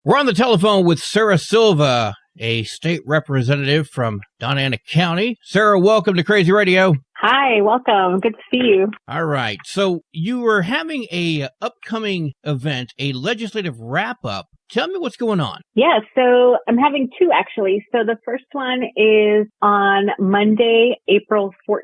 We're on the telephone with Sarah Silva, a state representative from Doñana County. Sarah, welcome to Crazy Radio. Hi, welcome. Good to see you. All right. So you were having a upcoming event, a legislative wrap-up. Tell me what's going on. Yeah, so I'm having two actually. So the first one is on Monday, April 14th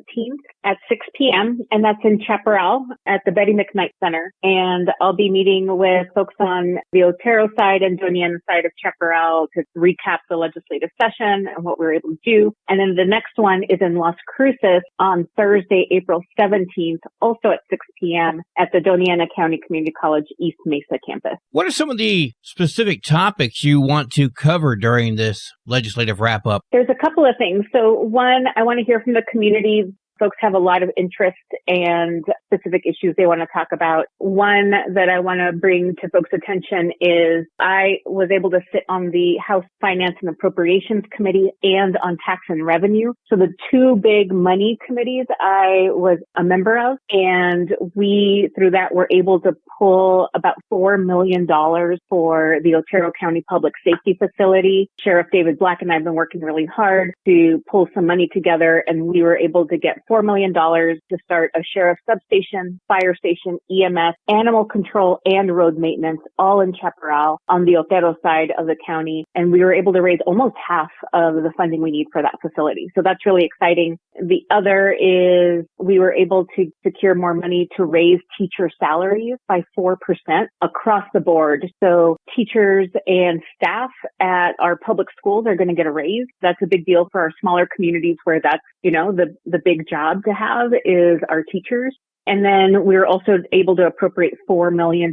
at 6 p.m. and that's in Chaparral at the Betty McKnight Center. And I'll be meeting with folks on the Otero side and Doñana side of Chaparral to recap the legislative session and what we were able to do. And then the next one is in Las Cruces on Thursday, April 17th, also at 6 p.m. at the Doñana County Community College East Mesa campus. What are some of the specific topics you want to cover during this legislative wrap-up? There's a couple of things. So one, I want to hear from the community. Folks have a lot of interest and specific issues they want to talk about. One that I want to bring to folks' attention is I was able to sit on the House Finance and Appropriations Committee and on Tax and Revenue. So the two big money committees I was a member of, and we, through that, were able to pull about $4 million for the Otero County Public Safety Facility. Sheriff David Black and I have been working really hard to pull some money together, and we were able to get $4 million to start a sheriff substation, fire station, EMS, animal control, and road maintenance, all in Chaparral on the Otero side of the county. And we were able to raise almost half of the funding we need for that facility. So that's really exciting. The other is we were able to secure more money to raise teacher salaries by 4% across the board. So teachers and staff at our public schools are going to get a raise. That's a big deal for our smaller communities where that's, the big job to have is our teachers. And then we were also able to appropriate $4 million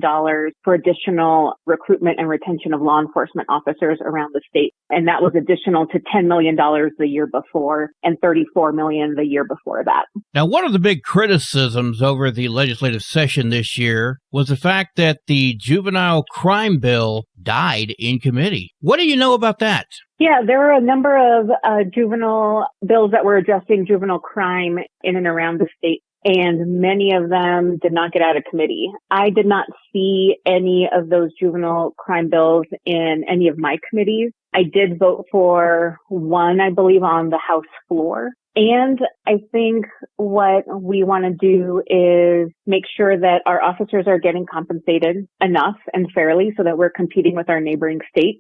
for additional recruitment and retention of law enforcement officers around the state. And that was additional to $10 million the year before and $34 million the year before that. Now, one of the big criticisms over the legislative session this year was the fact that the juvenile crime bill died in committee. What do you know about that? Yeah, there were a number of juvenile bills that were addressing juvenile crime in and around the state, and many of them did not get out of committee. I did not see any of those juvenile crime bills in any of my committees. I did vote for one, I believe, on the House floor. And I think what we want to do is make sure that our officers are getting compensated enough and fairly so that we're competing with our neighboring states.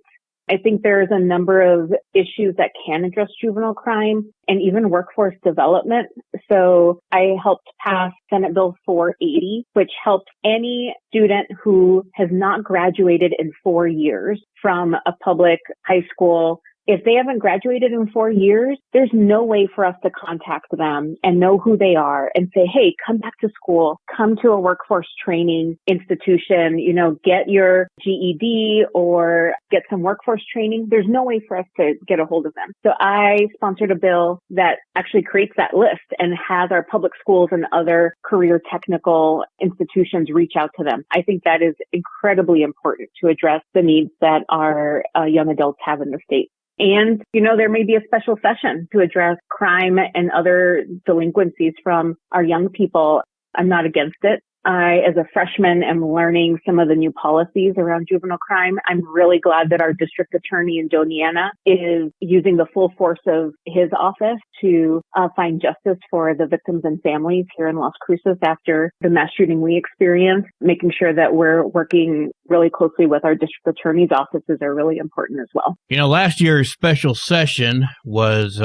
I think there's a number of issues that can address juvenile crime and even workforce development. So I helped pass Senate Bill 480, which helps any student who has not graduated in 4 years from a public high school. If they haven't graduated in 4 years, there's no way for us to contact them and know who they are and say, hey, come back to school, come to a workforce training institution, get your GED or get some workforce training. There's no way for us to get a hold of them. So I sponsored a bill that actually creates that list and has our public schools and other career technical institutions reach out to them. I think that is incredibly important to address the needs that our young adults have in the state. And, there may be a special session to address crime and other delinquencies from our young people. I'm not against it. I, as a freshman, am learning some of the new policies around juvenile crime. I'm really glad that our district attorney in Doñana is using the full force of his office to find justice for the victims and families here in Las Cruces after the mass shooting we experienced. Making sure that we're working really closely with our district attorney's offices are really important as well. Last year's special session was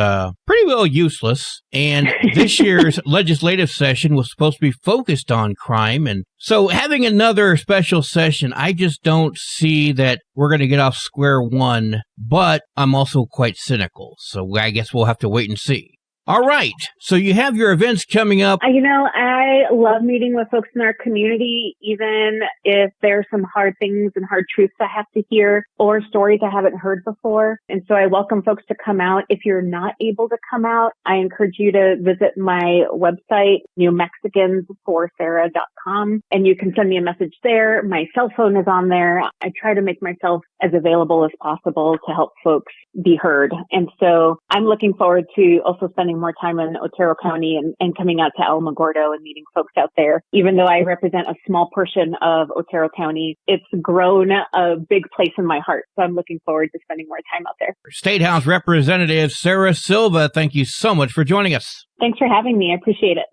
pretty well useless, and this year's legislative session was supposed to be focused on crime. And so having another special session, I just don't see that we're going to get off square one, but I'm also quite cynical. So I guess we'll have to wait and see. All right. So you have your events coming up. I love meeting with folks in our community, even if there's some hard things and hard truths I have to hear or stories I haven't heard before. And so I welcome folks to come out. If you're not able to come out, I encourage you to visit my website, newmexicansforsarah.com, and you can send me a message there. My cell phone is on there. I try to make myself as available as possible to help folks be heard. And so I'm looking forward to also spending spending more time in Otero County and coming out to Alamogordo and meeting folks out there. Even though I represent a small portion of Otero County, it's grown a big place in my heart. So I'm looking forward to spending more time out there. State House Representative Sarah Silva, thank you so much for joining us. Thanks for having me. I appreciate it.